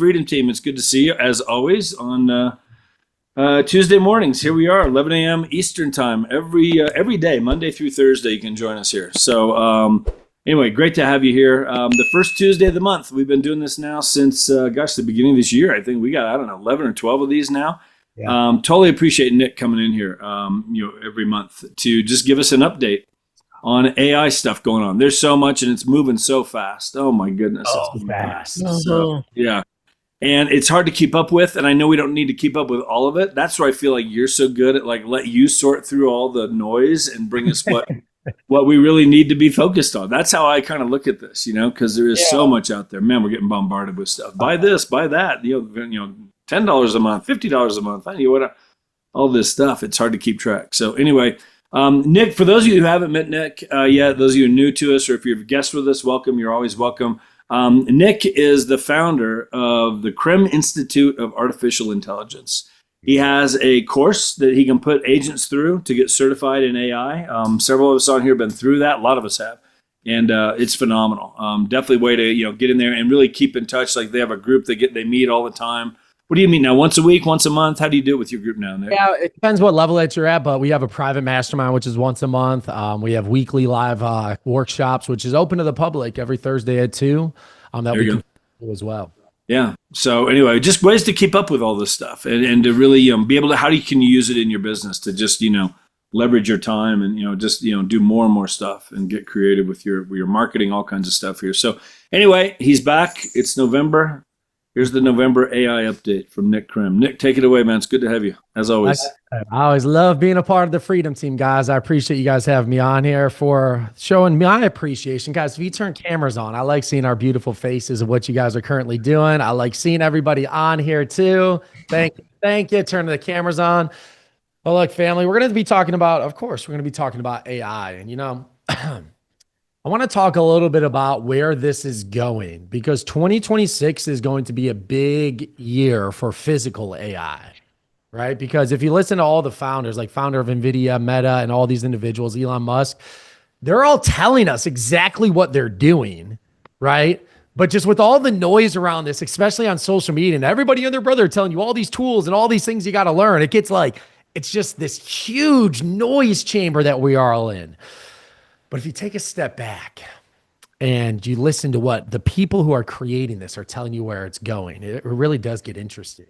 Freedom Team. It's good to see you, as always, on Tuesday mornings. Here we are, 11 a.m. Eastern Time, every day, Monday through Thursday. You can join us here. So anyway, great to have you here. The first Tuesday of the month. We've been doing this now since, the beginning of this year. I think we got, 11 or 12 of these now. Yeah. Totally appreciate Nick coming in here, every month to just give us an update on AI stuff going on. There's so much and it's moving so fast. Oh my goodness. It's fast. So, yeah. And it's hard to keep up with. And I know we don't need to keep up with all of it. That's where I feel like you're so good at let you sort through all the noise and bring us what we really need to be focused on. That's how I kind of look at this, because there is so much out there. Man, we're getting bombarded with stuff. Buy this, buy that, $10 a month, $50 a month, all this stuff. It's hard to keep track. So anyway, Nick, for those of you who haven't met Nick yet, those of you who are new to us, or if you're a guest with us, welcome. You're always welcome. Nick is the founder of the Krem Institute of Artificial Intelligence. He has a course that he can put agents through to get certified in AI. Several of us on here have been through that. A lot of us have. And it's phenomenal. Definitely a way to get in there and really keep in touch. Like they have a group they meet all the time. What do you mean now? Once a week, once a month? How do you do it with your group now, Nick? Yeah, it depends what level that you're at, but we have a private mastermind, which is once a month. We have weekly live workshops, which is open to the public every Thursday at 2. That we can do as well. Yeah. So anyway, just ways to keep up with all this stuff and to really be able to, can you use it in your business to just, leverage your time and, do more and more stuff and get creative with your marketing, all kinds of stuff here. So anyway, he's back. It's November. Here's the November AI update from Nick Krem. Nick, take it away, man. It's good to have you, as always. I always love being a part of the Freedom Team, guys. I appreciate you guys having me on here for showing my appreciation. Guys, if you turn cameras on, I like seeing our beautiful faces of what you guys are currently doing. I like seeing everybody on here, too. Thank you. Turning the cameras on. Well, look, family, we're going to be talking about, of course, we're going to be talking about AI. And, I want to talk a little bit about where this is going because 2026 is going to be a big year for physical AI, right? Because if you listen to all the founders, like founder of NVIDIA, Meta, and all these individuals, Elon Musk, they're all telling us exactly what they're doing, right? But just with all the noise around this, especially on social media, and everybody and their brother are telling you all these tools and all these things you got to learn, it gets it's just this huge noise chamber that we are all in. But if you take a step back and you listen to what the people who are creating this are telling you where it's going, it really does get interesting.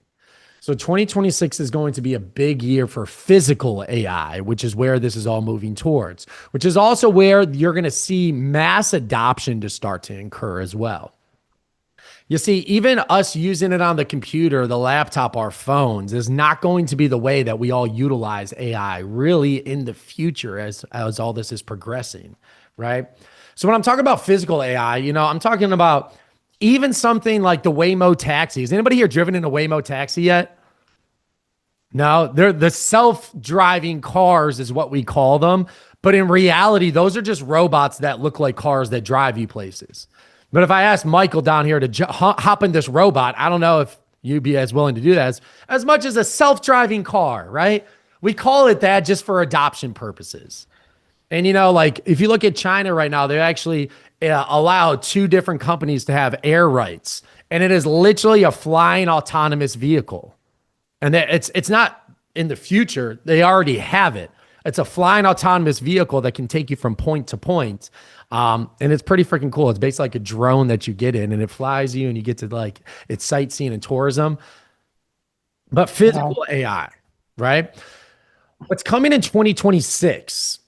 So 2026 is going to be a big year for physical AI, which is where this is all moving towards, which is also where you're going to see mass adoption to start to incur as well. You see, even us using it on the computer, the laptop, our phones is not going to be the way that we all utilize AI really in the future as all this is progressing, right? So when I'm talking about physical AI, I'm talking about even something like the Waymo taxi. Has anybody here driven in a Waymo taxi yet? No, they're the self-driving cars is what we call them. But in reality, those are just robots that look like cars that drive you places. But if I ask Michael down here to hop in this robot, I don't know if you'd be as willing to do that as much as a self-driving car, right? We call it that just for adoption purposes. And, if you look at China right now, they actually allowed 2 different companies to have air rights. And it is literally a flying autonomous vehicle. And it's not in the future. They already have it. It's a flying autonomous vehicle that can take you from point to point. And it's pretty freaking cool. It's basically like a drone that you get in and it flies you and you get to it's sightseeing and tourism, but physical AI, right? What's coming in 2026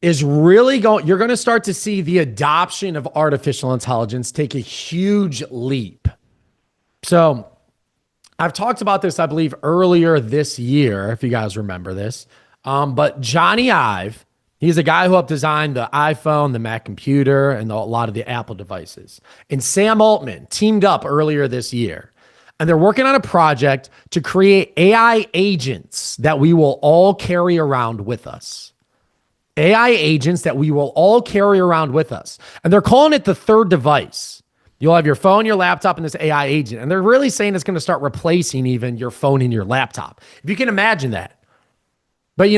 is really you're going to start to see the adoption of artificial intelligence take a huge leap. So I've talked about this, I believe, earlier this year, if you guys remember this. But Johnny Ive, he's a guy who helped design the iPhone, the Mac computer, and a lot of the Apple devices. And Sam Altman teamed up earlier this year. And they're working on a project to create AI agents that we will all carry around with us. AI agents that we will all carry around with us. And they're calling it the third device. You'll have your phone, your laptop, and this AI agent. And they're really saying it's going to start replacing even your phone and your laptop. If you can imagine that. But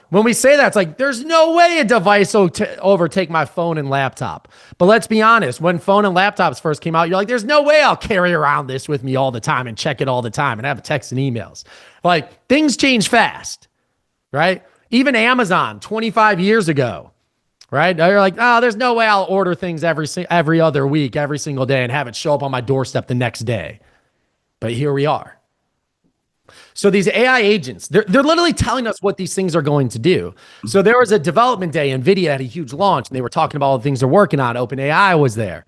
when we say that, it's like, there's no way a device will overtake my phone and laptop. But let's be honest, when phone and laptops first came out, you're like, there's no way I'll carry around this with me all the time and check it all the time and have texts and emails. Like, things change fast, right? Even Amazon 25 years ago, right? You're like, oh, there's no way I'll order things every other week, every single day, and have it show up on my doorstep the next day. But here we are. So these AI agents, they're literally telling us what these things are going to do. So there was a development day, NVIDIA had a huge launch, and they were talking about all the things they're working on. OpenAI was there.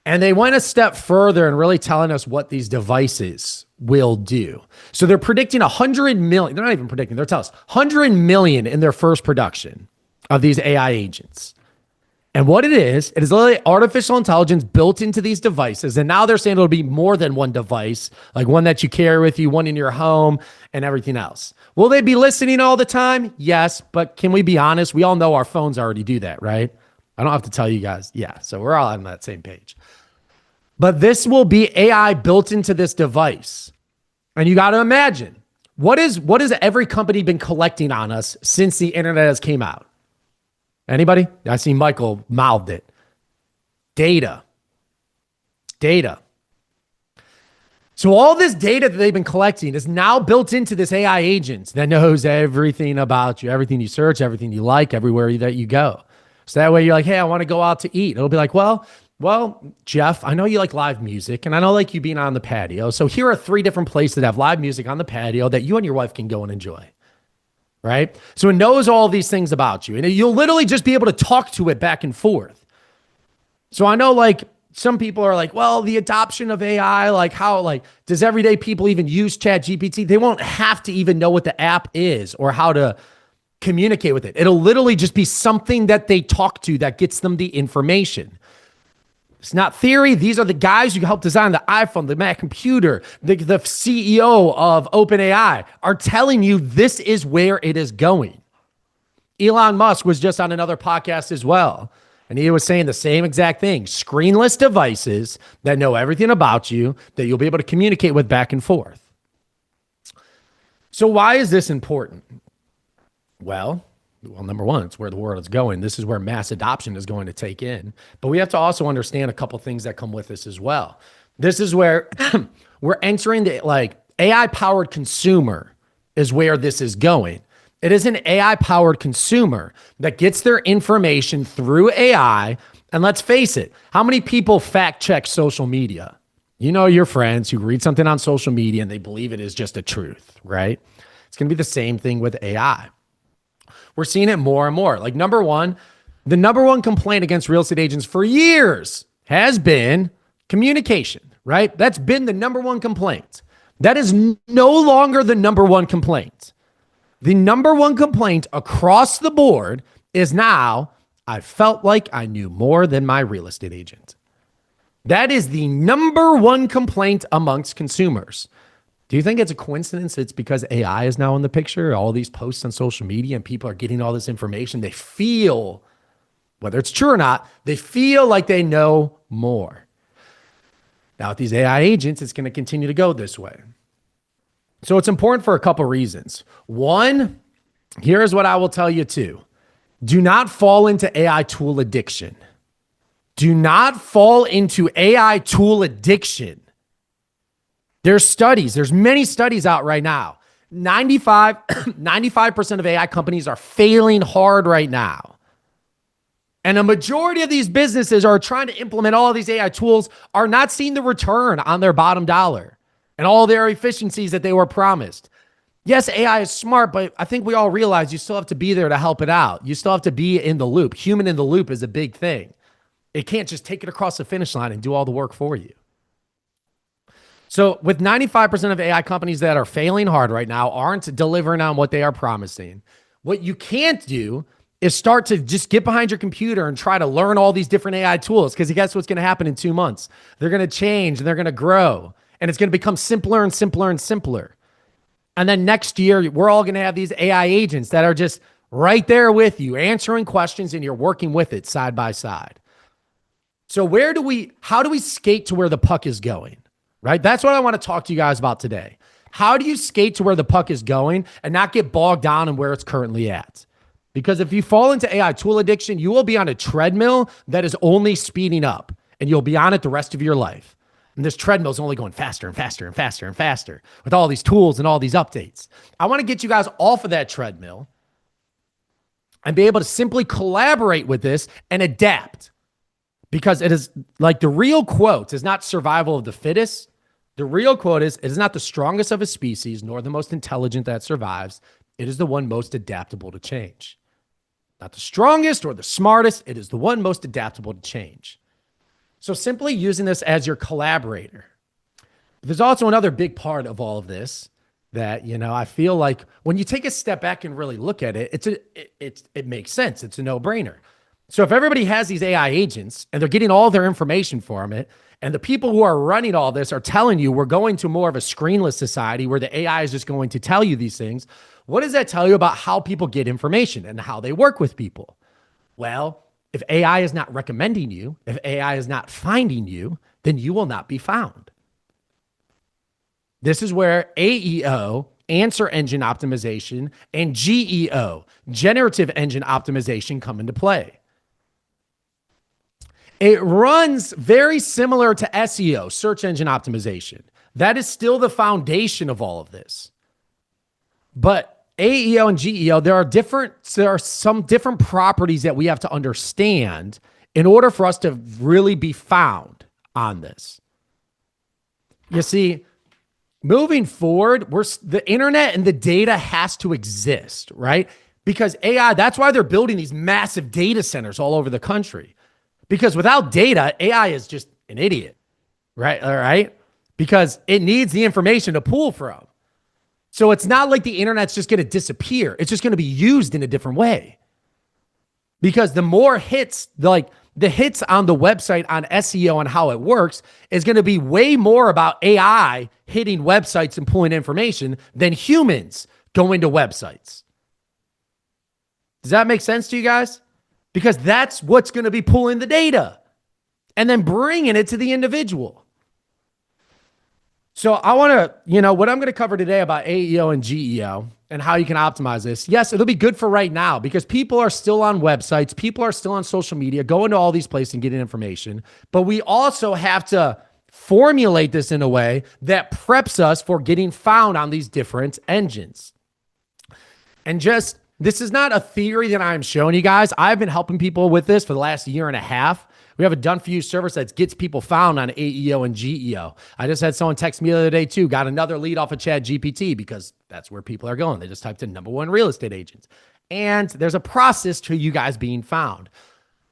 And they went a step further and really telling us what these devices will do. So they're predicting 100 million. They're not even predicting, they're telling us 100 million in their first production of these AI agents. And what it is literally artificial intelligence built into these devices. And now they're saying it'll be more than one device, like one that you carry with you, one in your home, and everything else. Will they be listening all the time? Yes. But can we be honest? We all know our phones already do that, right? I don't have to tell you guys. Yeah. So we're all on that same page. But this will be AI built into this device. And you got to imagine, what has every company been collecting on us since the internet has came out? Anybody? I see Michael mouthed it. Data. So all this data that they've been collecting is now built into this AI agent that knows everything about you, everything you search, everything you like, everywhere that you go. So that way you're like, hey, I want to go out to eat. It'll be like, well, Jeff, I know you like live music and I know like you being on the patio. So here are 3 different places that have live music on the patio that you and your wife can go and enjoy. Right? So it knows all these things about you and you'll literally just be able to talk to it back and forth. So I know like some people are like, well, the adoption of AI, like how, like, does everyday people even use ChatGPT? They won't have to even know what the app is or how to communicate with it. It'll literally just be something that they talk to that gets them the information. It's not theory. These are the guys who helped design the iPhone, the Mac computer, the CEO of OpenAI are telling you this is where it is going. Elon Musk was just on another podcast as well. And he was saying the same exact thing. Screenless devices that know everything about you that you'll be able to communicate with back and forth. So why is this important? Well, number one, it's where the world is going. This is where mass adoption is going to take in. But we have to also understand a couple things that come with this as well. This is where we're entering the like AI-powered consumer is where this is going. It is an AI-powered consumer that gets their information through AI. And let's face it, how many people fact check social media? You know, your friends who read something on social media and they believe it is just a truth, right? It's going to be the same thing with AI. We're seeing it more and more. Like the number one complaint against real estate agents for years has been communication, right? That's been the number one complaint. That is no longer the number one complaint. The number one complaint across the board is now, I felt like I knew more than my real estate agent. That is the number one complaint amongst consumers. Do you think it's a coincidence? It's because AI is now in the picture, all these posts on social media and people are getting all this information. They feel, whether it's true or not, they feel like they know more. Now with these AI agents, it's going to continue to go this way. So it's important for a couple reasons. One, here's what I will tell you too. Do not fall into AI tool addiction. Do not fall into AI tool addiction. There's many studies out right now. 95% of AI companies are failing hard right now. And a majority of these businesses are trying to implement all of these AI tools are not seeing the return on their bottom dollar and all their efficiencies that they were promised. Yes, AI is smart, but I think we all realize you still have to be there to help it out. You still have to be in the loop. Human in the loop is a big thing. It can't just take it across the finish line and do all the work for you. So with 95% of AI companies that are failing hard right now aren't delivering on what they are promising. What you can't do is start to just get behind your computer and try to learn all these different AI tools because guess what's going to happen in 2 months? They're going to change and they're going to grow and it's going to become simpler and simpler and simpler. And then next year, we're all going to have these AI agents that are just right there with you, answering questions and you're working with it side by side. So how do we skate to where the puck is going? Right? That's what I want to talk to you guys about today. How do you skate to where the puck is going and not get bogged down in where it's currently at? Because if you fall into AI tool addiction, you will be on a treadmill that is only speeding up, and you'll be on it the rest of your life. And this treadmill is only going faster and faster and faster and faster with all these tools and all these updates. I want to get you guys off of that treadmill and be able to simply collaborate with this and adapt. Because it is like the real quote is not survival of the fittest. The real quote is, it is not the strongest of a species, nor the most intelligent that survives. It is the one most adaptable to change. Not the strongest or the smartest. It is the one most adaptable to change. So simply using this as your collaborator. There's also another big part of all of this that, I feel like when you take a step back and really look at it, it makes sense. It's a no-brainer. So if everybody has these AI agents and they're getting all their information from it, and the people who are running all this are telling you we're going to more of a screenless society where the AI is just going to tell you these things, what does that tell you about how people get information and how they work with people? Well, if AI is not recommending you, if AI is not finding you, then you will not be found. This is where AEO, Answer Engine Optimization, and GEO, Generative Engine Optimization, come into play. It runs very similar to SEO, Search Engine Optimization. That is still the foundation of all of this. But AEO and GEO, there are some different properties that we have to understand in order for us to really be found on this. You see, moving forward, the internet and the data has to exist, right? Because AI, that's why they're building these massive data centers all over the country. Because without data, AI is just an idiot, right? All right. Because it needs the information to pull from. So it's not like the internet's just going to disappear. It's just going to be used in a different way. Because the more hits, like the hits on the website on SEO and how it works is going to be way more about AI hitting websites and pulling information than humans going to websites. Does that make sense to you guys? Because that's what's going to be pulling the data and then bringing it to the individual. So I want to, what I'm going to cover today about AEO and GEO and how you can optimize this. Yes, it'll be good for right now because people are still on websites. People are still on social media, going to all these places and getting information. But we also have to formulate this in a way that preps us for getting found on these different engines. And this is not a theory that I'm showing you guys. I've been helping people with this for the last year and a half. We have a done-for-you service that gets people found on AEO and GEO. I just had someone text me the other day too, got another lead off of ChatGPT because that's where people are going. They just typed in #1 real estate agents. And there's a process to you guys being found.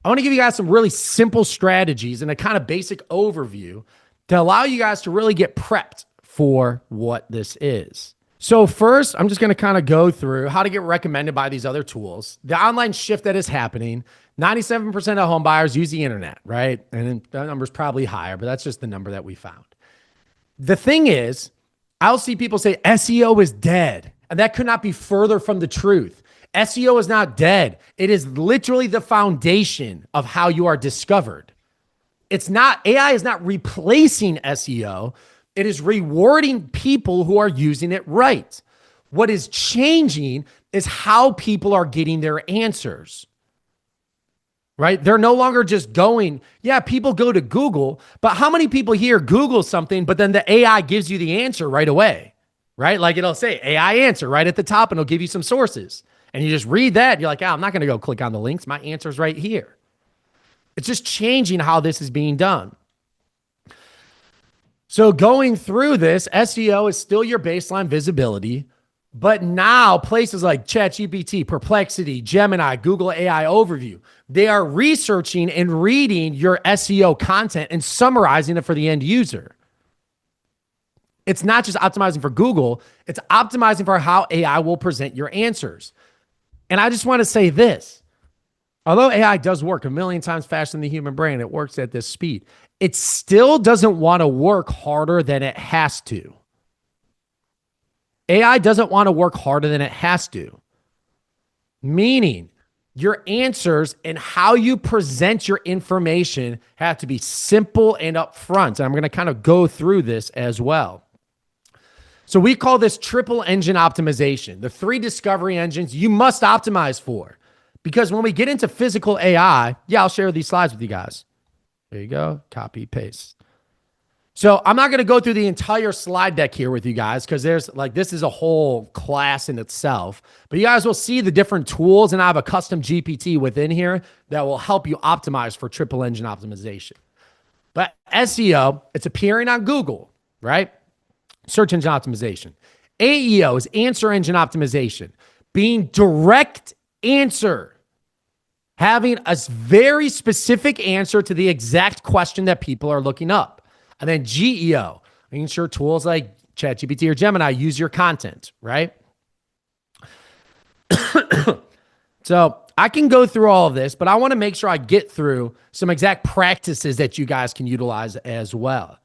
I want to give you guys some really simple strategies and a kind of basic overview to allow you guys to really get prepped for what this is. So first, I'm just going to kind of go through how to get recommended by these other tools. The online shift that is happening, 97% of home buyers use the internet, right? And that number's probably higher, but that's just the number that we found. The thing is, I'll see people say SEO is dead, and that could not be further from the truth. SEO is not dead. It is literally the foundation of how you are discovered. AI is not replacing SEO. It is rewarding people who are using it right. What is changing is how people are getting their answers, right? They're no longer just going, yeah, people go to Google, but how many people here Google something, but then the AI gives you the answer right away, right? Like it'll say AI answer right at the top and it'll give you some sources. And you just read that. And you're like, I'm not going to go click on the links. My answer's right here. It's just changing how this is being done. So going through this, SEO is still your baseline visibility, but now places like ChatGPT, Perplexity, Gemini, Google AI Overview, they are researching and reading your SEO content and summarizing it for the end user. It's not just optimizing for Google, it's optimizing for how AI will present your answers. And I just want to say this. Although AI does work a million times faster than the human brain, it works at this speed. It still doesn't want to work harder than it has to. AI doesn't want to work harder than it has to. Meaning, your answers and how you present your information have to be simple and upfront. And I'm going to kind of go through this as well. So we call this triple engine optimization, the 3 discovery engines you must optimize for. Because when we get into physical AI, yeah, I'll share these slides with you guys. There you go, copy, paste. So I'm not going to go through the entire slide deck here with you guys because there's like, this is a whole class in itself, but you guys will see the different tools, and I have a custom GPT within here that will help you optimize for triple engine optimization. But SEO, it's appearing on Google, right? Search engine optimization. AEO is answer engine optimization, being direct answer, having a very specific answer to the exact question that people are looking up. And then GEO, making sure tools like ChatGPT or Gemini use your content, right? So I can go through all of this, but I want to make sure I get through some exact practices that you guys can utilize as well.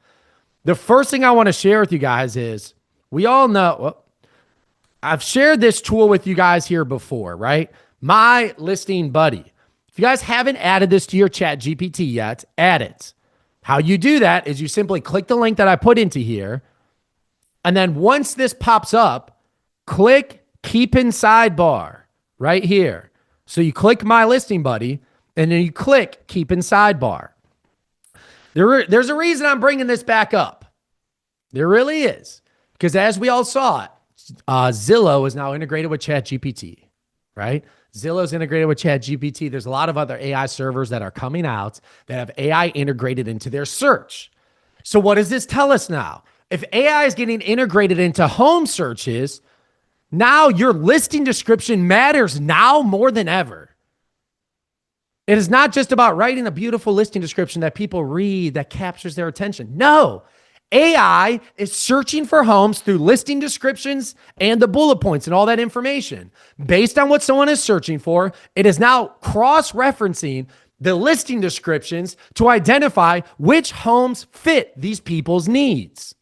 The first thing I want to share with you guys is we all know, well, I've shared this tool with you guys here before, right? My listing buddy. If you guys haven't added this to your ChatGPT yet, add it. How you do that is you simply click the link that I put into here. And then once this pops up, click keep in sidebar right here. So you click my listing buddy and then you click keep in sidebar. There's a reason I'm bringing this back up. There really is. Because as we all saw, Zillow is now integrated with ChatGPT, right? Zillow is integrated with ChatGPT. There's a lot of other AI servers that are coming out that have AI integrated into their search. So what does this tell us now? If AI is getting integrated into home searches, now your listing description matters now more than ever. It is not just about writing a beautiful listing description that people read that captures their attention. No, AI is searching for homes through listing descriptions and the bullet points and all that information. Based on what someone is searching for, it is now cross-referencing the listing descriptions to identify which homes fit these people's needs.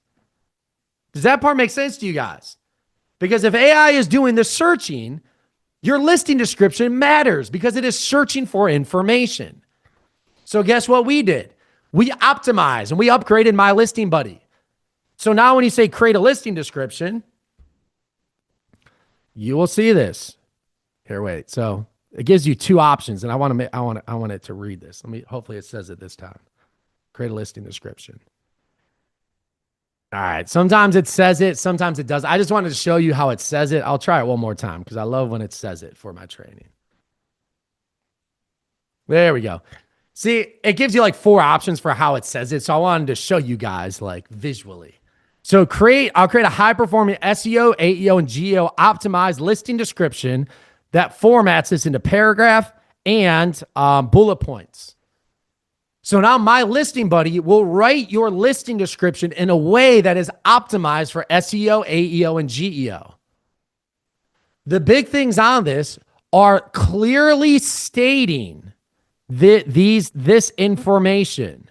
Does that part make sense to you guys? Because if AI is doing the searching, your listing description matters because it is searching for information. So guess what we did? We optimized and we upgraded my listing buddy. So now when you say create a listing description, you will see this. Here, wait. So it gives you 2 options, and I want it to read this. Hopefully it says it this time. Create a listing description. All right. Sometimes it says it, sometimes it does. I just wanted to show you how it says it. I'll try it one more time because I love when it says it for my training. There we go. See, it gives you like 4 options for how it says it. So I wanted to show you guys like visually. So I'll create a high-performing SEO, AEO, and GEO optimized listing description that formats this into paragraph and bullet points. So now my listing buddy will write your listing description in a way that is optimized for SEO, AEO, and GEO. The big things on this are clearly stating this information.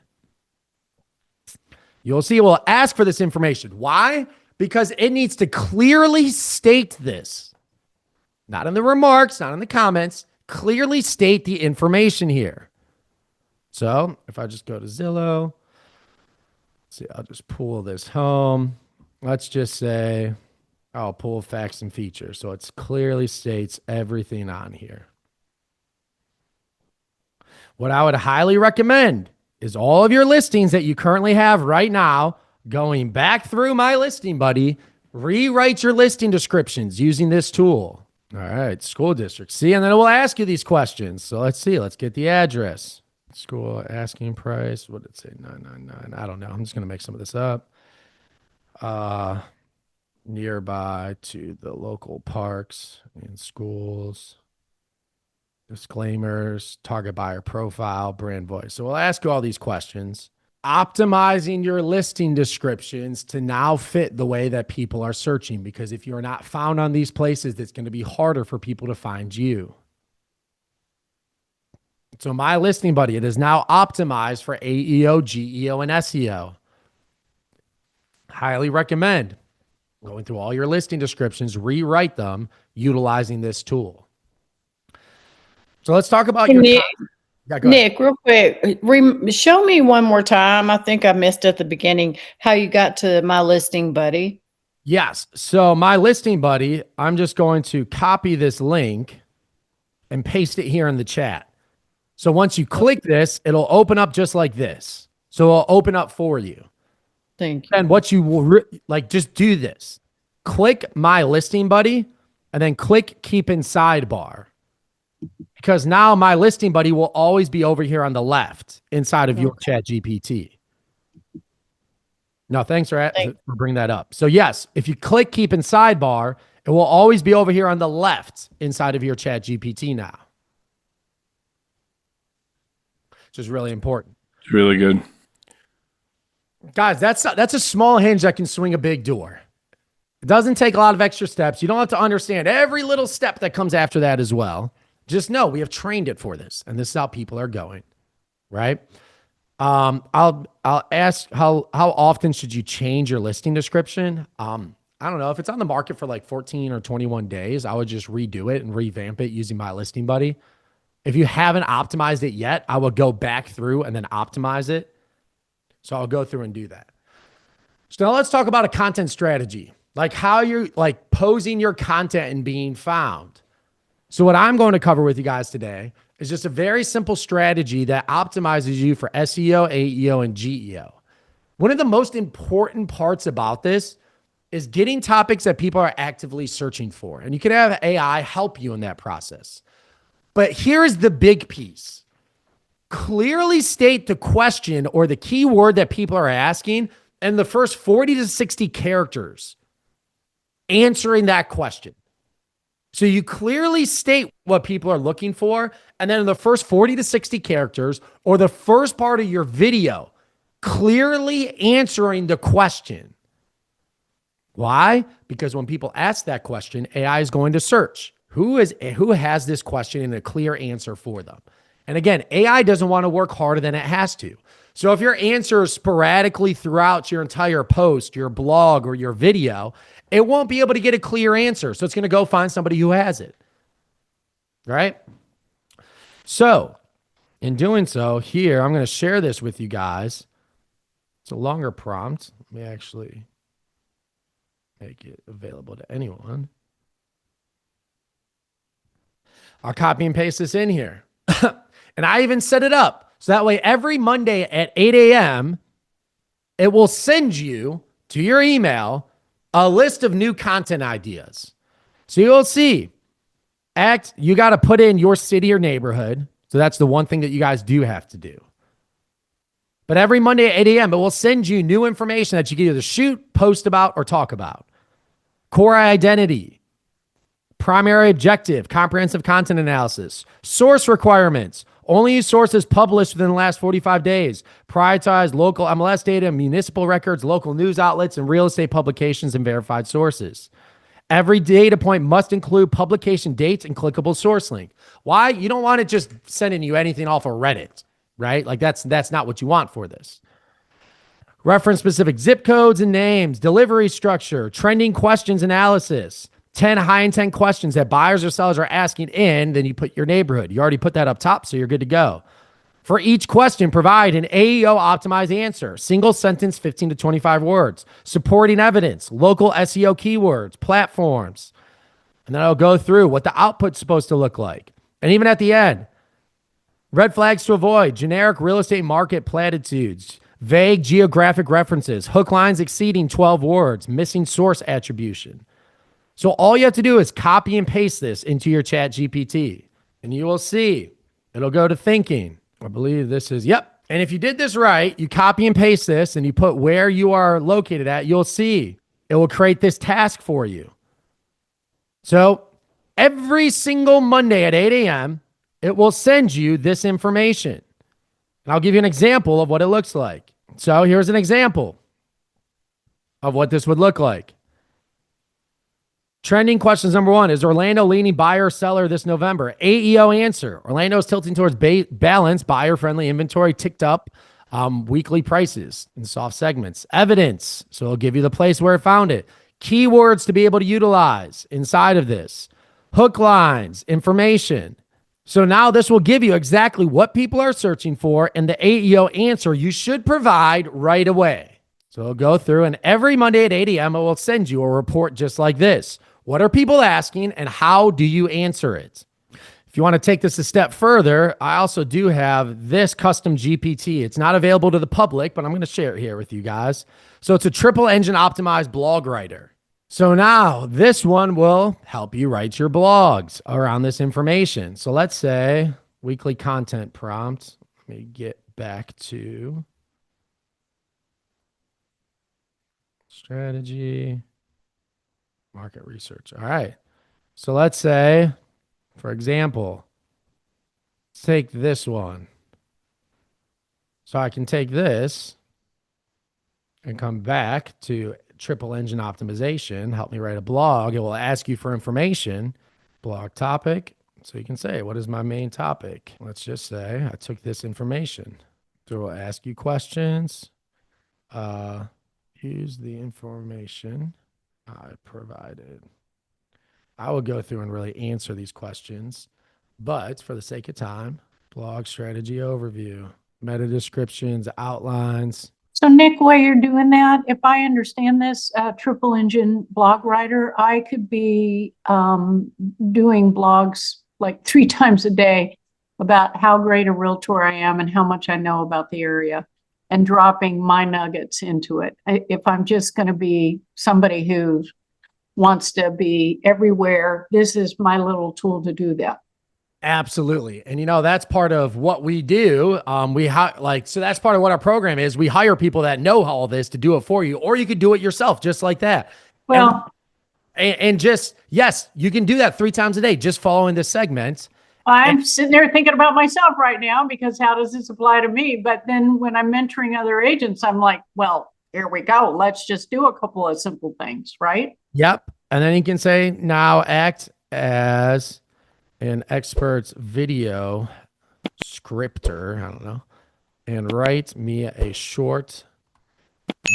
You'll see it will ask for this information. Why? Because it needs to clearly state this. Not in the remarks, not in the comments. Clearly state the information here. So if I just go to Zillow, see, I'll just pull this home. Let's just say I'll pull facts and features. So it clearly states everything on here. What I would highly recommend is all of your listings that you currently have right now, going back through my listing buddy, rewrite your listing descriptions using this tool. All right, school district. See, and then it will ask you these questions. So let's see. Let's get the address. School asking price. What did it say? 999. I don't know. I'm just going to make some of this up. Nearby to the local parks and schools. Disclaimers, target buyer profile, brand voice. So we'll ask you all these questions. Optimizing your listing descriptions to now fit the way that people are searching, because if you're not found on these places, it's going to be harder for people to find you. So my listing buddy, it is now optimized for AEO, GEO, and SEO. Highly recommend going through all your listing descriptions, rewrite them utilizing this tool. So let's talk about your Nick, yeah, go ahead. Nick, real quick, show me one more time. I think I missed at the beginning how you got to my listing buddy. Yes. So my listing buddy, I'm just going to copy this link and paste it here in the chat. So once you click this, it'll open up just like this. So it'll open up for you. Thank you. And what you will just do this. Click my listing buddy and then click keep in sidebar. Because now my listing buddy will always be over here on the left inside of your chat GPT. No, thanks for bringing that up. So yes, if you click keep in sidebar, it will always be over here on the left inside of your chat GPT now. Which is really important. It's really good. Guys, that's a small hinge that can swing a big door. It doesn't take a lot of extra steps. You don't have to understand every little step that comes after that as well. Just know we have trained it for this, and this is how people are going, right? I'll ask how often should you change your listing description? I don't know if it's on the market for like 14 or 21 days. I would just redo it and revamp it using my listing buddy. If you haven't optimized it yet, I will go back through and then optimize it. So I'll go through and do that. So now let's talk about a content strategy, like how you're like posing your content and being found. So what I'm going to cover with you guys today is just a very simple strategy that optimizes you for SEO, AEO, and GEO. One of the most important parts about this is getting topics that people are actively searching for. And you can have AI help you in that process. But here's the big piece. Clearly state the question or the keyword that people are asking and the first 40 to 60 characters answering that question. So you clearly state what people are looking for, and then in the first 40 to 60 characters or the first part of your video, clearly answering the question. Why? Because when people ask that question, AI is going to search who has this question and a clear answer for them. And again, AI doesn't want to work harder than it has to. So if your answer is sporadically throughout your entire post, your blog, or your video, it won't be able to get a clear answer. So it's going to go find somebody who has it. Right? So in doing so, here, I'm going to share this with you guys. It's a longer prompt. Let me actually make it available to anyone. I'll copy and paste this in here. And I even set it up. So that way every Monday at 8 a.m., it will send you to your email a list of new content ideas. So you'll see, you got to put in your city or neighborhood. So that's the one thing that you guys do have to do. But every Monday at 8 a.m., it will send you new information that you can either shoot, post about, or talk about. Core identity, primary objective, comprehensive content analysis, source requirements, only use sources published within the last 45 days, prioritize local MLS data, municipal records, local news outlets, and real estate publications and verified sources. Every data point must include publication dates and clickable source link. Why? You don't want it just sending you anything off of Reddit, right? Like that's not what you want for this. Reference specific zip codes and names, delivery structure, trending questions analysis, 10 high intent questions that buyers or sellers are asking in, then you put your neighborhood. You already put that up top, so you're good to go. For each question, provide an AEO optimized answer, single sentence, 15 to 25 words, supporting evidence, local SEO keywords, platforms. And then I'll go through what the output's supposed to look like. And even at the end, red flags to avoid, generic real estate market platitudes, vague geographic references, hook lines exceeding 12 words, missing source attribution. So all you have to do is copy and paste this into your chat GPT, and you will see it'll go to thinking. I believe this is, yep. And if you did this right, you copy and paste this and you put where you are located at, you'll see it will create this task for you. So every single Monday at 8 a.m., it will send you this information. And I'll give you an example of what it looks like. So here's an example of what this would look like. Trending questions number 1, is Orlando leaning buyer or seller this November? AEO answer, Orlando is tilting towards balance, buyer-friendly inventory, ticked up weekly prices in soft segments. Evidence, so it'll give you the place where it found it. Keywords to be able to utilize inside of this. Hook lines, information. So now this will give you exactly what people are searching for and the AEO answer you should provide right away. So it'll go through, and every Monday at 8 a.m., it will send you a report just like this. What are people asking, and how do you answer it? If you want to take this a step further, I also do have this custom GPT. It's not available to the public, but I'm going to share it here with you guys. So it's a triple engine optimized blog writer. So now this one will help you write your blogs around this information. So let's say weekly content prompt. Let me get back to strategy, market research. All right. So let's say, for example, take this one. So I can take this and come back to triple engine optimization, help me write a blog. It will ask you for information, blog topic. So you can say, what is my main topic? Let's just say I took this information. So it will ask you questions. Use the information I provided. I will go through and really answer these questions, but for the sake of time, blog strategy overview, meta descriptions, outlines. So Nick, while you're doing that, if I understand this, triple engine blog writer, I could be doing blogs like 3 times a day about how great a realtor I am and how much I know about the area, and dropping my nuggets into it. If I'm just going to be somebody who wants to be everywhere, this is my little tool to do that. Absolutely. And that's part of what we do. So that's part of what our program is. We hire people that know all this to do it for you, or you could do it yourself just like that. Well, and just, yes, you can do that 3 times a day, just following this segment. I'm sitting there thinking about myself right now, because how does this apply to me? But then when I'm mentoring other agents, I'm like, well, here we go. Let's just do a couple of simple things, right? Yep. And then you can say, now act as an expert's video scripter, I don't know, and write me a short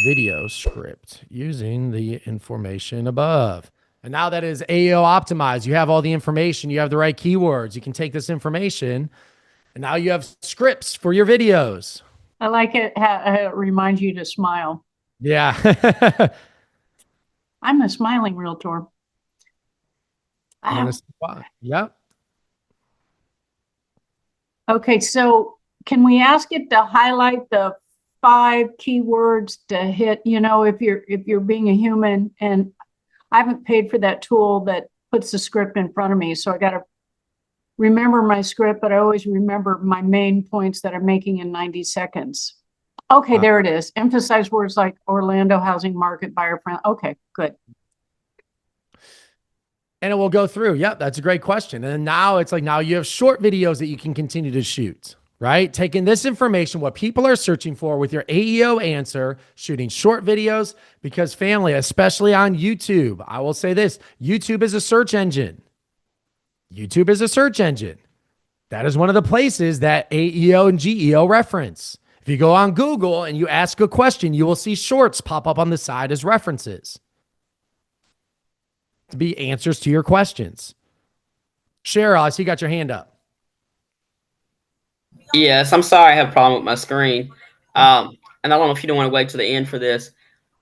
video script using the information above. And now that is AEO optimized. You have all the information. You have the right keywords. You can take this information, and now you have scripts for your videos. I like it. It reminds you to smile. Yeah. I'm a smiling realtor. Yep. Okay, so can we ask it to highlight the 5 keywords to hit, if you're being a human, and I haven't paid for that tool that puts the script in front of me, so I got to remember my script, but I always remember my main points that I'm making in 90 seconds. Okay, there it is. Emphasize words like Orlando housing market, buyer friendly. Okay, good. And it will go through. Yep, that's a great question. And now it's like, now you have short videos that you can continue to shoot, right? Taking this information, what people are searching for with your AEO answer, shooting short videos, because family, especially on YouTube, I will say this, YouTube is a search engine. YouTube is a search engine. That is one of the places that AEO and GEO reference. If you go on Google and you ask a question, you will see shorts pop up on the side as references to be answers to your questions. Cheryl, I see you got your hand up. Yes, I'm sorry, I have a problem with my screen. And I don't know if you don't want to wait to the end for this,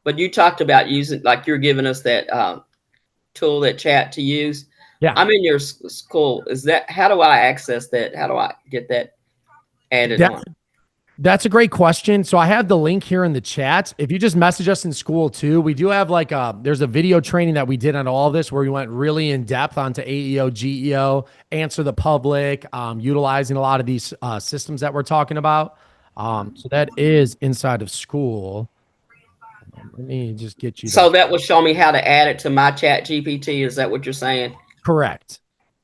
but you talked about using, like you're giving us that tool, that chat to use. Yeah. I'm in your school. How do I access that? How do I get that added on? That's a great question. So I have the link here in the chat. If you just message us in school too, we do have there's a video training that we did on all of this where we went really in depth onto AEO, GEO, answer the public, utilizing a lot of these systems that we're talking about. So that is inside of school. Let me just get you. So that will show me how to add it to my chat GPT. Is that what you're saying? Correct.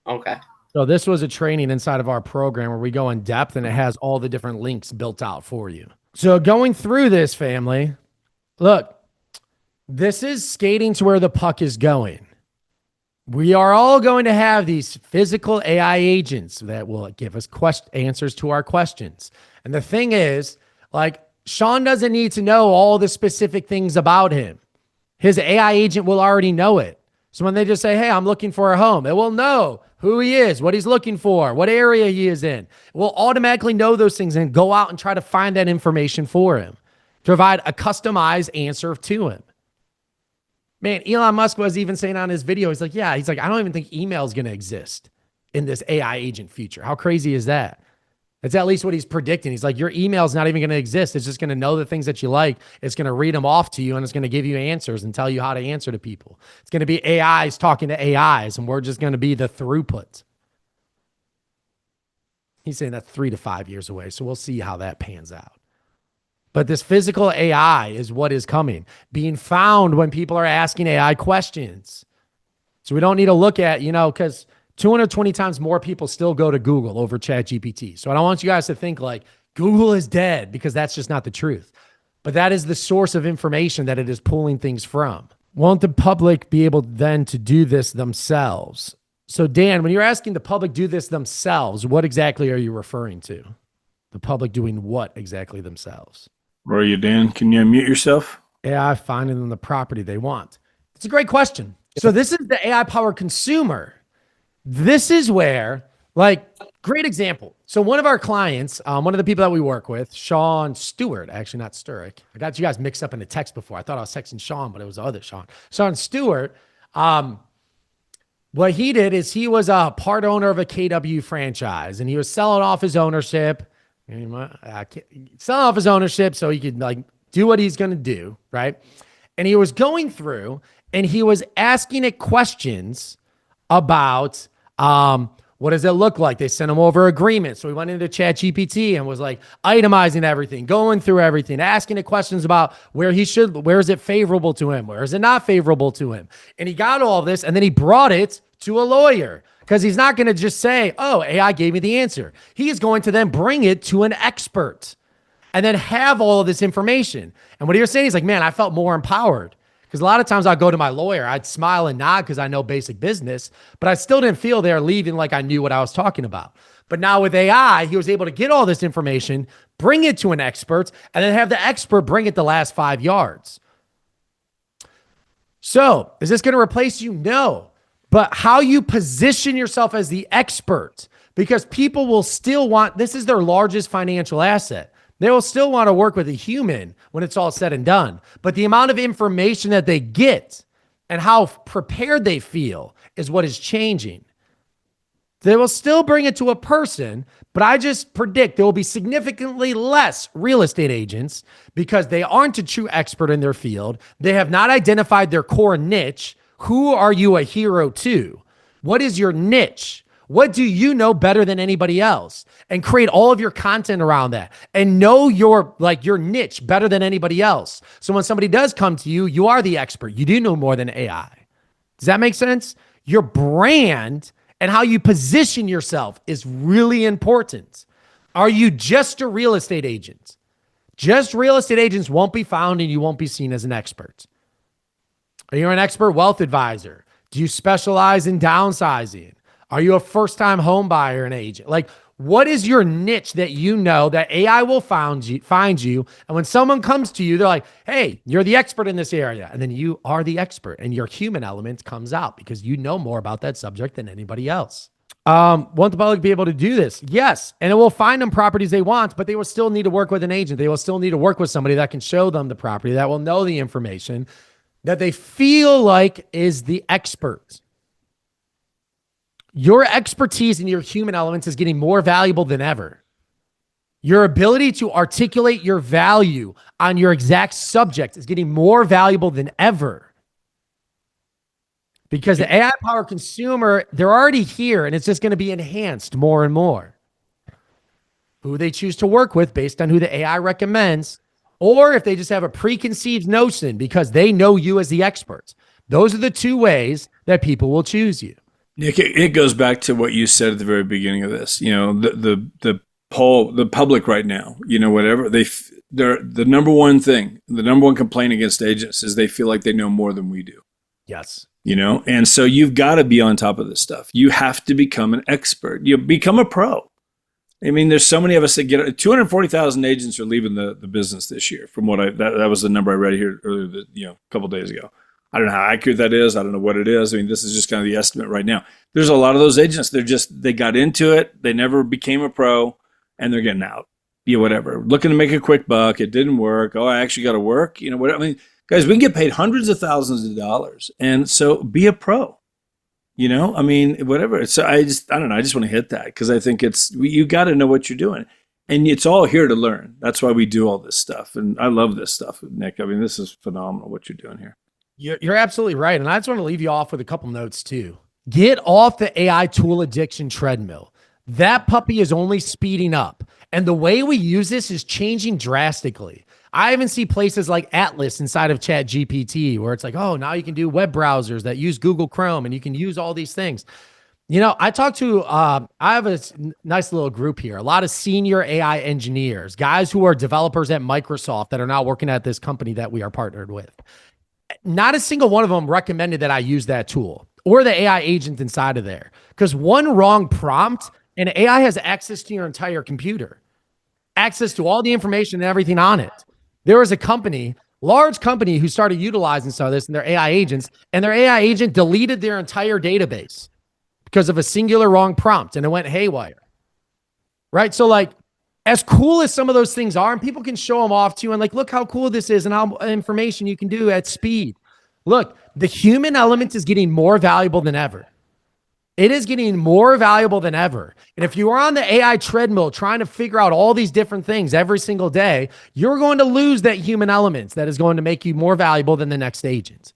Okay. So this was a training inside of our program where we go in depth, and it has all the different links built out for you. So going through this, family, look, this is skating to where the puck is going. We are all going to have these physical AI agents that will give us answers to our questions. And the thing is, Sean doesn't need to know all the specific things about him. His AI agent will already know it. So when they just say, hey, I'm looking for a home, it will know who he is, what he's looking for, what area he is in. It will automatically know those things and go out and try to find that information for him. provide a customized answer to him. Man, Elon Musk was even saying on his video, he's like, I don't even think email is going to exist in this AI agent future. How crazy is that? That's at least what he's predicting. He's like, your email is not even going to exist. It's just going to know the things that you like. It's going to read them off to you, and it's going to give you answers and tell you how to answer to people. It's going to be AIs talking to AIs, and we're just going to be the throughput. He's saying that's 3 to 5 years away, so we'll see how that pans out. But this physical AI is what is coming, being found when people are asking AI questions. So we don't need to look at, because 220 times more people still go to Google over ChatGPT. So I don't want you guys to think like Google is dead, because that's just not the truth. But that is the source of information that it is pulling things from. Won't the public be able then to do this themselves? So Dan, when you're asking the public do this themselves, what exactly are you referring to? The public doing what exactly themselves? Where are you, Dan? Can you unmute yourself? AI finding them the property they want. It's a great question. So this is the AI-powered consumer. This is where, great example. So one of our clients, one of the people that we work with, Sean Stewart, actually not Sturrock. I got you guys mixed up in a text before. I thought I was texting Sean, but it was the other Sean. Sean Stewart, what he did is he was a part owner of a KW franchise, and he was selling off his ownership. Selling off his ownership so he could do what he's going to do, right? And he was going through and he was asking it questions about what does it look like? They sent him over agreements. So he went into ChatGPT and was itemizing everything, going through everything, asking it questions about where is it favorable to him? Where is it not favorable to him? And he got all this, and then he brought it to a lawyer, because he's not going to just say, oh, AI gave me the answer. He is going to then bring it to an expert and then have all of this information. And what he was saying, he's like, man, I felt more empowered. Because a lot of times I'd go to my lawyer, I'd smile and nod because I know basic business, but I still didn't feel there leaving like I knew what I was talking about. But now with AI, he was able to get all this information, bring it to an expert, and then have the expert bring it the last 5 yards. So is this going to replace you? No. But how you position yourself as the expert, because people will still want, this is their largest financial asset. They will still want to work with a human when it's all said and done. But the amount of information that they get and how prepared they feel is what is changing. They will still bring it to a person, but I just predict there will be significantly less real estate agents because they aren't a true expert in their field. They have not identified their core niche. Who are you a hero to? What is your niche? What do you know better than anybody else? And create all of your content around that and know your niche better than anybody else. So when somebody does come to you, you are the expert. You do know more than AI. Does that make sense? Your brand and how you position yourself is really important. Are you just a real estate agent? Just real estate agents won't be found and you won't be seen as an expert. Are you an expert wealth advisor? Do you specialize in downsizing? Are you a first-time home buyer and agent? What is your niche that you know that AI will find you? And when someone comes to you, they're like, hey, you're the expert in this area. And then you are the expert and your human element comes out because you know more about that subject than anybody else. Won't the public be able to do this? Yes. And it will find them properties they want, but they will still need to work with an agent. They will still need to work with somebody that can show them the property, that will know the information, that they feel like is the expert. Your expertise and your human elements is getting more valuable than ever. Your ability to articulate your value on your exact subject is getting more valuable than ever. Because the AI-powered consumer, they're already here, and it's just going to be enhanced more and more. Who they choose to work with based on who the AI recommends, or if they just have a preconceived notion because they know you as the expert. Those are the two ways that people will choose you. Nick, it goes back to what you said at the very beginning of this. The public right now, whatever they're the number one thing, the number one complaint against agents is they feel like they know more than we do. Yes. And so you've got to be on top of this stuff. You have to become an expert. You become a pro. I mean, there's so many of us that get 240,000 agents are leaving the business this year. From what that was the number I read here earlier, a couple of days ago. I don't know how accurate that is. I don't know what it is. I mean, this is just kind of the estimate right now. There's a lot of those agents. They got into it. They never became a pro and they're getting out. yeah, whatever, looking to make a quick buck. It didn't work. Oh, I actually got to work. You know what I mean? Guys, we can get paid hundreds of thousands of dollars. And so be a pro. I mean, whatever. So I don't know. I just want to hit that because I think you got to know what you're doing. And it's all here to learn. That's why we do all this stuff. And I love this stuff, Nick. I mean, this is phenomenal what you're doing here. You're absolutely right. And I just want to leave you off with a couple notes too. Get off the AI tool addiction treadmill. That puppy is only speeding up. And the way we use this is changing drastically. I even see places like Atlas inside of ChatGPT where it's like, oh, now you can do web browsers that use Google Chrome and you can use all these things. I talked to, I have a nice little group here, a lot of senior AI engineers, guys who are developers at Microsoft that are now working at this company that we are partnered with. Not a single one of them recommended that I use that tool or the AI agent inside of there, because one wrong prompt and AI has access to your entire computer, access to all the information and everything on it. There was a company, large company, who started utilizing some of this in their AI agents, and their AI agent deleted their entire database because of a singular wrong prompt, and it went haywire. Right? So like, as cool as some of those things are, and people can show them off to you and like, look how cool this is and how information you can do at speed. Look, the human element is getting more valuable than ever. It is getting more valuable than ever. And if you are on the AI treadmill trying to figure out all these different things every single day, you're going to lose that human element that is going to make you more valuable than the next agent.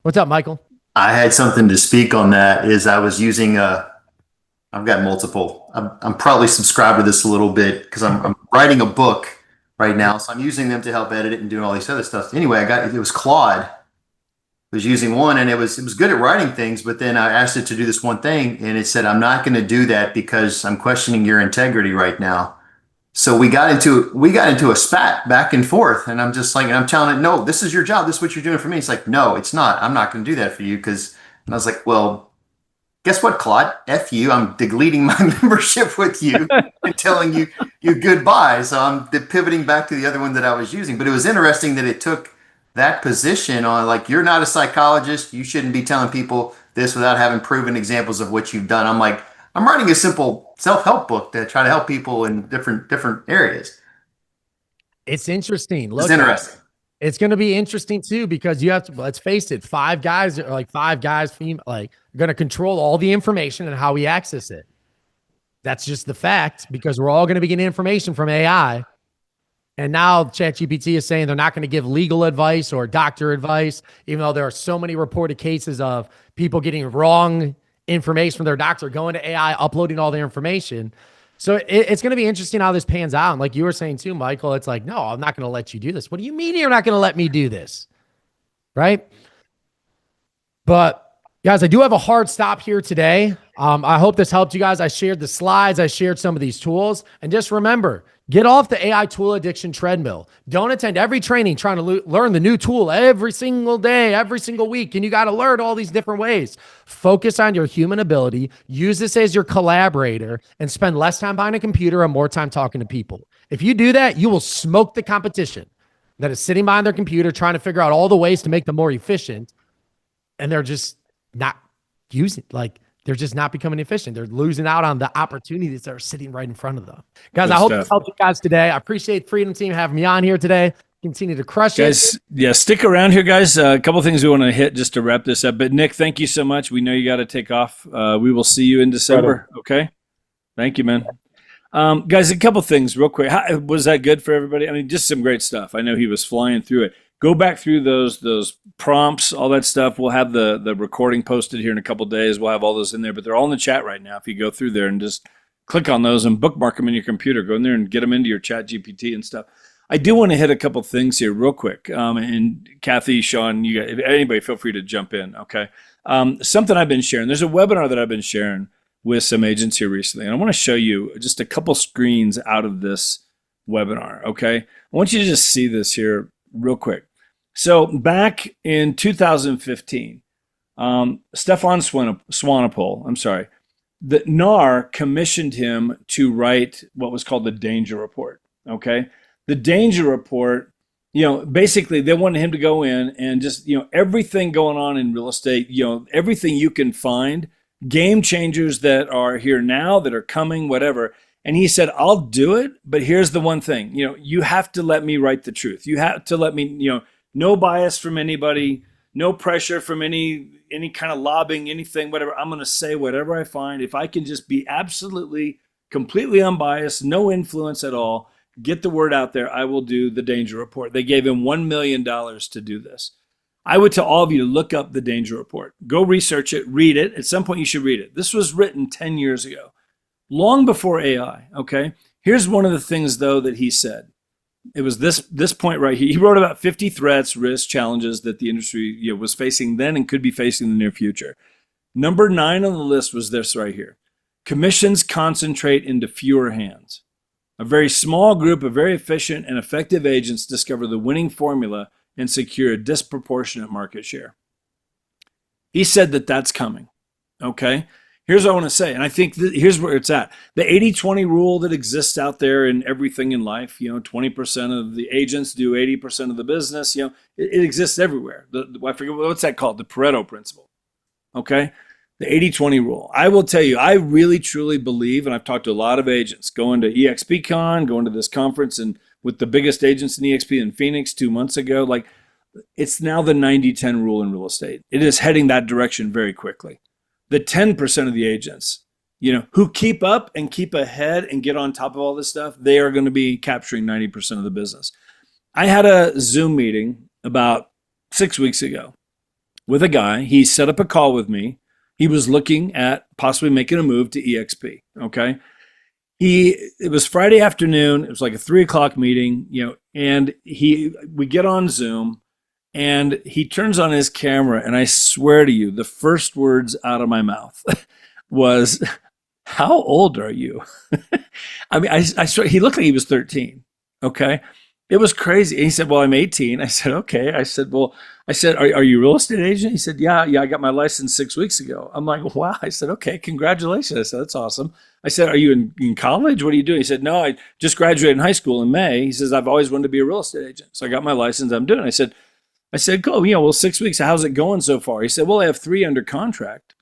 What's up, Michael? I had something to speak on that. Is I was using I've got multiple. I'm probably subscribed to this a little bit because I'm writing a book right now, so I'm using them to help edit it and doing all this other stuff. Anyway, it was Claude. Was using one, and it was good at writing things, but then I asked it to do this one thing, and it said, I'm not going to do that because I'm questioning your integrity right now. So we got into a spat back and forth, and I'm just like, and I'm telling it, no, this is your job. This is what you're doing for me. It's like, no, it's not. I'm not going to do that for you. And I was like, well, guess what, Claude? F you. I'm deleting my membership with you and telling you goodbye. So I'm pivoting back to the other one that I was using. But it was interesting that it took that position on, like, you're not a psychologist. You shouldn't be telling people this without having proven examples of what you've done. I'm like, I'm writing a simple self-help book to try to help people in different areas. It's interesting. It's interesting. It's going to be interesting too, because you have to, let's face it, five guys, like going to control all the information and how we access it. That's just the fact, because we're all going to be getting information from AI. And now ChatGPT is saying they're not going to give legal advice or doctor advice, even though there are so many reported cases of people getting wrong information from their doctor, going to AI, uploading all their information. So it's going to be interesting how this pans out. And like you were saying too, Michael, it's like, no, I'm not going to let you do this. What do you mean you're not going to let me do this? Right? But guys, I do have a hard stop here today. I hope this helped you guys. I shared the slides. I shared some of these tools. And just remember, get off the AI tool addiction treadmill. Don't attend every training trying to learn the new tool every single day, every single week. And you got to learn all these different ways. Focus on your human ability. Use this as your collaborator and spend less time behind a computer and more time talking to people. If you do that, you will smoke the competition that is sitting behind their computer trying to figure out all the ways to make them more efficient. And they're just not using, like, they're just not becoming efficient. They're losing out on the opportunities that are sitting right in front of them. Guys, I hope this helped you guys today. I appreciate Freedom Team having me on here today. Continue to crush it. Yeah, stick around here, guys. A couple of things we want to hit just to wrap this up. But Nick, thank you so much. We know you got to take off. We will see you in December. Okay. Thank you, man. Guys, a couple things real quick. Was that good for everybody? I mean, just some great stuff. I know he was flying through it. Go back through those prompts, all that stuff. We'll have the recording posted here in a couple of days. We'll have all those in there, but they're all in the chat right now. If you go through there and just click on those and bookmark them in your computer, go in there and get them into your ChatGPT and stuff. I do want to hit a couple of things here real quick. And Kathy, Sean, you guys, anybody, feel free to jump in. Okay. Something I've been sharing. There's a webinar that I've been sharing with some agents here recently, and I want to show you just a couple screens out of this webinar. Okay. I want you to just see this here real quick. So back in 2015, Stefan Swanepoel, the NAR commissioned him to write what was called the Danger Report. Okay. The Danger Report, basically they wanted him to go in and just, everything going on in real estate, everything you can find, game changers that are here now, that are coming, whatever. And he said, I'll do it, but here's the one thing, you have to let me write the truth. You have to let me, no bias from anybody, no pressure from any kind of lobbying, anything, whatever. I'm going to say whatever I find. If I can just be absolutely, completely unbiased, no influence at all, get the word out there, I will do the danger report. They gave him $1 million to do this. I would tell all of you to look up the danger report. Go research it, read it. At some point, you should read it. This was written 10 years ago, long before AI, okay? Here's one of the things, though, that he said. It was this point right here. He wrote about 50 threats, risks, challenges that the industry was facing then and could be facing in the near future. Number 9 on the list was this right here. Commissions concentrate into fewer hands. A very small group of very efficient and effective agents discover the winning formula and secure a disproportionate market share. He said that that's coming, okay? Here's what I want to say, and I think here's where it's at. The 80-20 rule that exists out there in everything in life, 20% of the agents do 80% of the business, it exists everywhere. I forget, what's that called? The Pareto principle, okay? The 80-20 rule. I will tell you, I really, truly believe, and I've talked to a lot of agents, going to EXPCon, going to this conference, and with the biggest agents in EXP in Phoenix 2 months ago, it's now the 90-10 rule in real estate. It is heading that direction very quickly. The 10% of the agents, who keep up and keep ahead and get on top of all this stuff, they are going to be capturing 90% of the business. I had a Zoom meeting about 6 weeks ago with a guy. He set up a call with me. He was looking at possibly making a move to EXP, okay? It was Friday afternoon. It was like a 3:00 meeting, and we get on Zoom. And he turns on his camera, and I swear to you, the first words out of my mouth was, "How old are you?" I mean, I swear, he looked like he was 13. Okay, it was crazy. And he said, "Well, I'm 18." I said, "Okay." I said, "Are you a real estate agent?" He said, "Yeah, I got my license 6 weeks ago." I'm like, "Wow." I said, "Okay, congratulations." I said, "That's awesome." I said, "Are you in college? What are you doing?" He said, "No, I just graduated in high school in May." He says, "I've always wanted to be a real estate agent, so I got my license. I'm doing it." I said, "Cool, well, 6 weeks, how's it going so far?" He said, "Well, I have 3 under contract."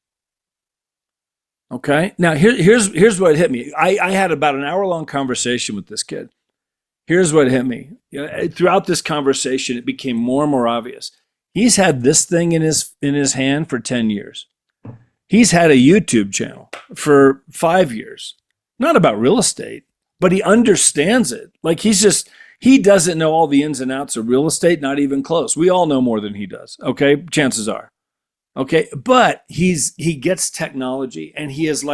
Okay. Now here's what hit me. I had about an hour-long conversation with this kid. Here's what hit me. Throughout this conversation, it became more and more obvious. He's had this thing in his hand for 10 years. He's had a YouTube channel for 5 years. Not about real estate, but he understands it. He doesn't know all the ins and outs of real estate, not even close. We all know more than he does, okay? Chances are. Okay, but he gets technology, and he is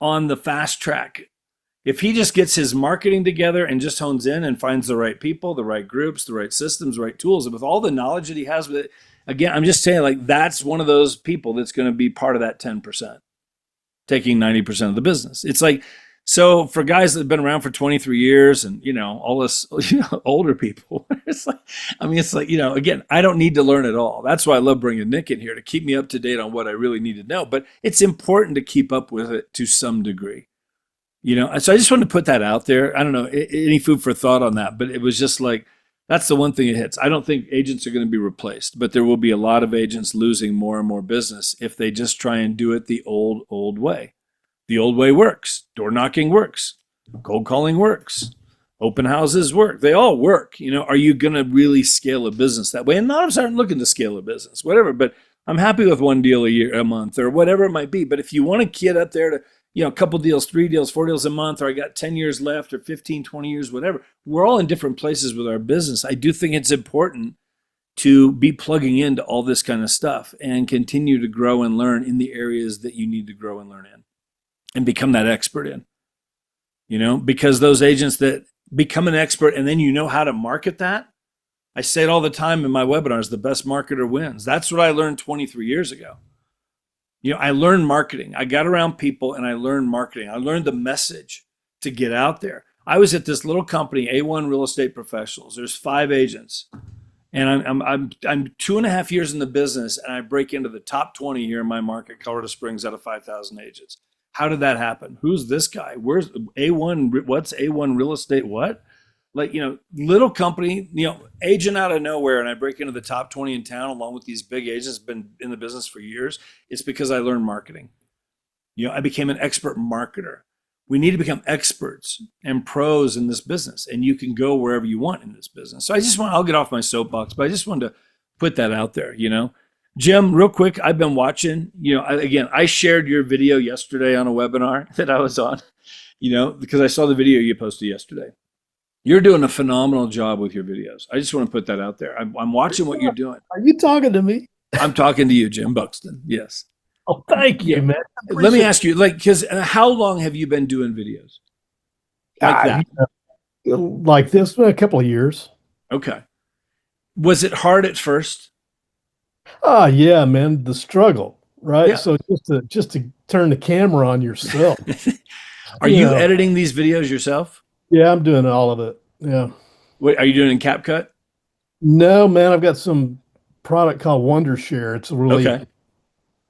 on the fast track. If he just gets his marketing together and just hones in and finds the right people, the right groups, the right systems, the right tools, and with all the knowledge that he has with it, again, I'm just saying, that's one of those people that's going to be part of that 10%, taking 90% of the business. It's so for guys that have been around for 23 years and, all this, older people, again, I don't need to learn it all. That's why I love bringing Nick in here to keep me up to date on what I really need to know. But it's important to keep up with it to some degree, so I just wanted to put that out there. I don't know, any food for thought on that, but it was just that's the one thing it hits. I don't think agents are going to be replaced, but there will be a lot of agents losing more and more business if they just try and do it the old way. The old way works. Door knocking works. Cold calling works. Open houses work. They all work. Are you going to really scale a business that way? And not if I'm looking to scale a business, whatever. But I'm happy with 1 deal a month, or whatever it might be. But if you want to get up there to, a couple deals, 3 deals, 4 deals a month, or I got 10 years left, or 15, 20 years, whatever. We're all in different places with our business. I do think it's important to be plugging into all this kind of stuff and continue to grow and learn in the areas that you need to grow and learn in. And become that expert in, because those agents that become an expert and then how to market that. I say it all the time in my webinars, the best marketer wins. That's what I learned 23 years ago. I learned marketing. I got around people and I learned marketing. I learned the message to get out there. I was at this little company, A1 Real Estate Professionals. There's 5 agents. And I'm 2.5 years in the business, and I break into the top 20 here in my market, Colorado Springs, out of 5,000 agents. How did that happen? Who's this guy? Where's A1? What's A1 Real Estate? What? Little company, agent out of nowhere, and I break into the top 20 in town along with these big agents, been in the business for years. It's because I learned marketing. I became an expert marketer. We need to become experts and pros in this business, and you can go wherever you want in this business. So I'll get off my soapbox, but I just wanted to put that out there, Jim, real quick, I've been watching, I shared your video yesterday on a webinar that I was on, because I saw the video you posted yesterday. You're doing a phenomenal job with your videos. I just want to put that out there. I'm watching what you're doing. Are you talking to me? I'm talking to you, Jim Buxton. Yes. Oh, thank you, man. Let me ask you, because how long have you been doing videos like that? Like this, a couple of years. Okay. Was it hard at first? Oh yeah, man, the struggle, right? Yeah. So just to turn the camera on yourself. Are you editing these videos yourself? Yeah, I'm doing all of it. Yeah. Wait, are you doing it in CapCut? No, man, I've got some product called Wondershare. It's really okay.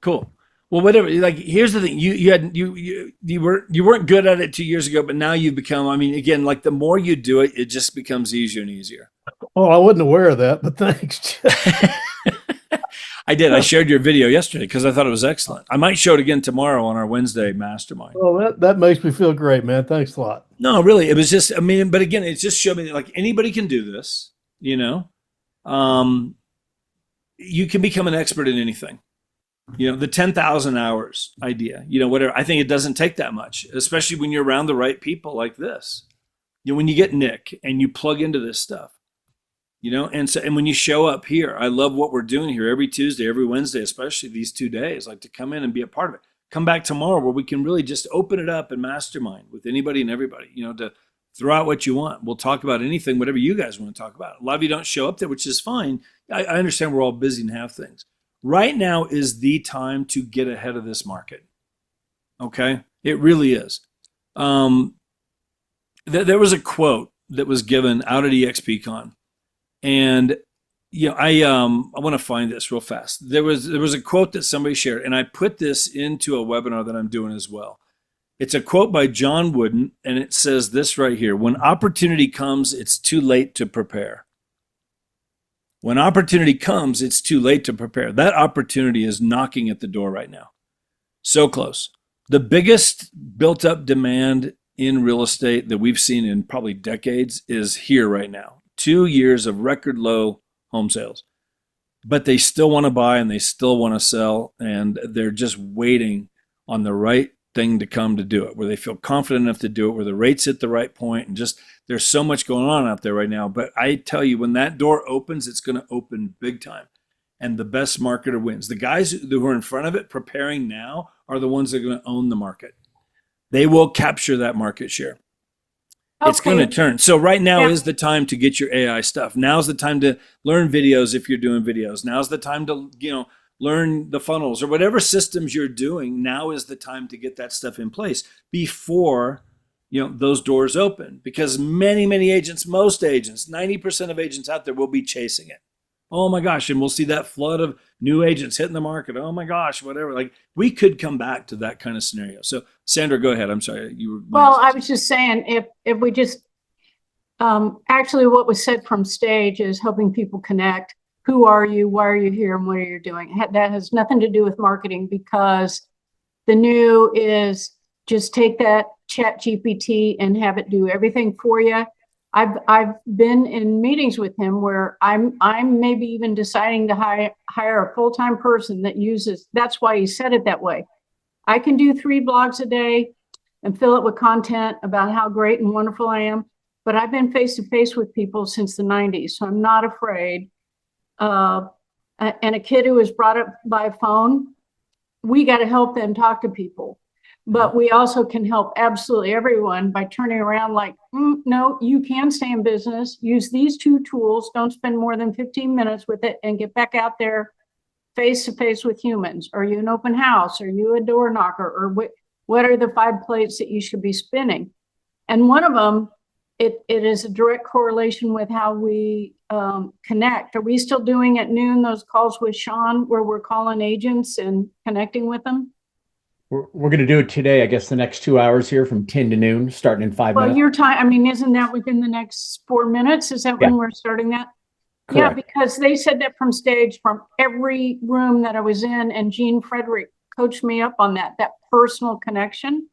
Cool. Well, whatever. Like, here's the thing: you weren't good at it 2 years ago, but now you've become. I mean, again, like the more you do it, it just becomes easier and easier. Oh, I wasn't aware of that, but thanks. I did. I shared your video yesterday because I thought it was excellent. I might show it again tomorrow on our Wednesday mastermind. Well, that makes me feel great, man. Thanks a lot. No, really, it was just. I mean, but again, it just showed me that like anybody can do this. You can become an expert in anything. The 10,000 hours idea, whatever. I think it doesn't take that much, especially when you're around the right people like this. When you get Nick and you plug into this stuff, and when you show up here, I love what we're doing here every Tuesday, every Wednesday, especially these 2 days, like to come in and be a part of it. Come back tomorrow where we can really just open it up and mastermind with anybody and everybody, to throw out what you want. We'll talk about anything, whatever you guys want to talk about. A lot of you don't show up there, which is fine. I understand we're all busy and have things. Right now is the time to get ahead of this market. Okay? It really is. There was a quote that was given out at EXPCon. And I want to find this real fast. There was a quote that somebody shared, and I put this into a webinar that I'm doing as well. It's a quote by John Wooden, and it says this right here: when opportunity comes, it's too late to prepare. When opportunity comes, it's too late to prepare. That opportunity is knocking at the door right now. So close. The biggest built up demand in real estate that we've seen in probably decades is here right now. 2 years of record low home sales. But they still want to buy and they still want to sell, and they're just waiting on the right thing to come to do it, where they feel confident enough to do it, where the rate's at the right point, and just there's so much going on out there right now. But I tell you, when that door opens, it's going to open big time, and the best marketer wins. The guys who are in front of it preparing now are the ones that are going to own the market. They will capture that market share. Okay. It's going to turn. So right now is the time to get your AI stuff. Now's the time to learn videos if you're doing videos. Now's the time to, learn the funnels or whatever systems you're doing. Now is the time to get that stuff in place before, those doors open. Because many agents, most agents, 90% of agents out there will be chasing it. Oh my gosh. And we'll see that flood of new agents hitting the market. Oh my gosh, whatever. Like, we could come back to that kind of scenario. So Sandra, go ahead. I'm sorry. Well, I was just saying, if we just, actually what was said from stage is helping people connect. Who are you? Why are you here? And what are you doing? That has nothing to do with marketing, because the new is just take that ChatGPT and have it do everything for you. I've been in meetings with him where I'm maybe even deciding to hire a full-time person that uses, that's why he said it that way. I can do 3 blogs a day and fill it with content about how great and wonderful I am. But I've been face to face with people since the 90s, so I'm not afraid. And a kid who was brought up by phone, we got to help them talk to people. But we also can help absolutely everyone by turning around like, no, you can stay in business. Use these 2 tools. Don't spend more than 15 minutes with it and get back out there face to face with humans. Are you an open house? Are you a door knocker? Or what are the 5 plates that you should be spinning? And one of them, it is a direct correlation with how we connect. Are we still doing at noon those calls with Sean where we're calling agents and connecting with them? We're going to do it today, I guess, the next 2 hours here from 10 to noon, starting in 5 minutes. Well, your time, I mean, isn't that within the next 4 minutes? Is that when we're starting that? Correct. Yeah, because they said that from stage, from every room that I was in, and Gene Frederick coached me up on that personal connection.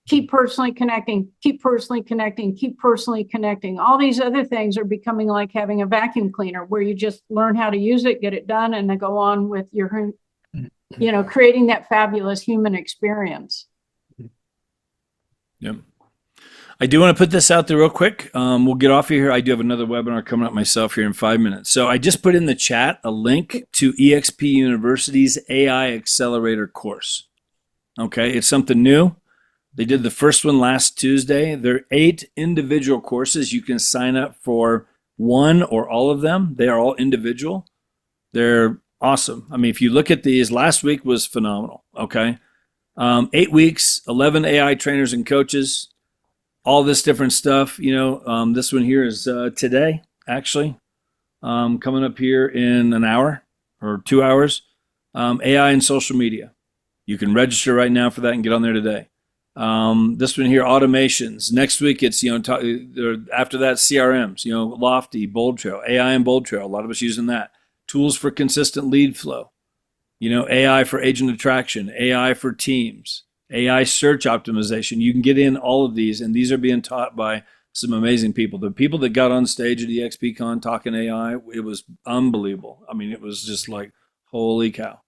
keep personally connecting, keep personally connecting, keep personally connecting. All these other things are becoming like having a vacuum cleaner where you just learn how to use it, get it done, and then go on with your, creating that fabulous human experience. Yep. I do want to put this out there real quick. We'll get off of here. I do have another webinar coming up myself here in 5 minutes. So I just put in the chat a link to EXP University's AI Accelerator course. Okay, it's something new. They did the first one last Tuesday. There are 8 individual courses. You can sign up for one or all of them. They are all individual. They're awesome. I mean, if you look at these, last week was phenomenal. Okay, 8 weeks, 11 AI trainers and coaches. All this different stuff, this one here is today, actually, coming up here in an hour or 2 hours. AI and social media. You can register right now for that and get on there today. This one here, automations. Next week, it's, after that, CRMs, Lofty, Bold Trail, AI and Bold Trail. A lot of us using that. Tools for consistent lead flow. AI for agent attraction, AI for teams. AI search optimization. You can get in all of these, and these are being taught by some amazing people. The people that got on stage at EXPCon talking AI, it was unbelievable. I mean, it was just like, holy cow.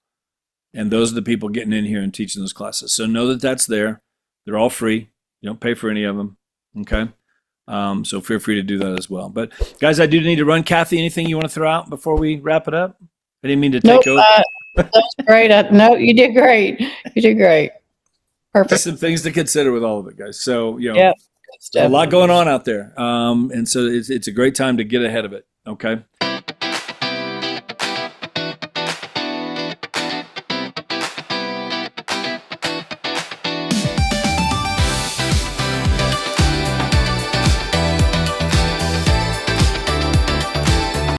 And those are the people getting in here and teaching those classes. So know that that's there. They're all free. You don't pay for any of them. Okay. So feel free to do that as well. But guys, I do need to run. Kathy, anything you want to throw out before we wrap it up? I didn't mean to take over. That was great. No, you did great. You did great. Perfect. Some things to consider with all of it, guys. So, Yeah. a lot going on out there. And so it's a great time to get ahead of it. Okay.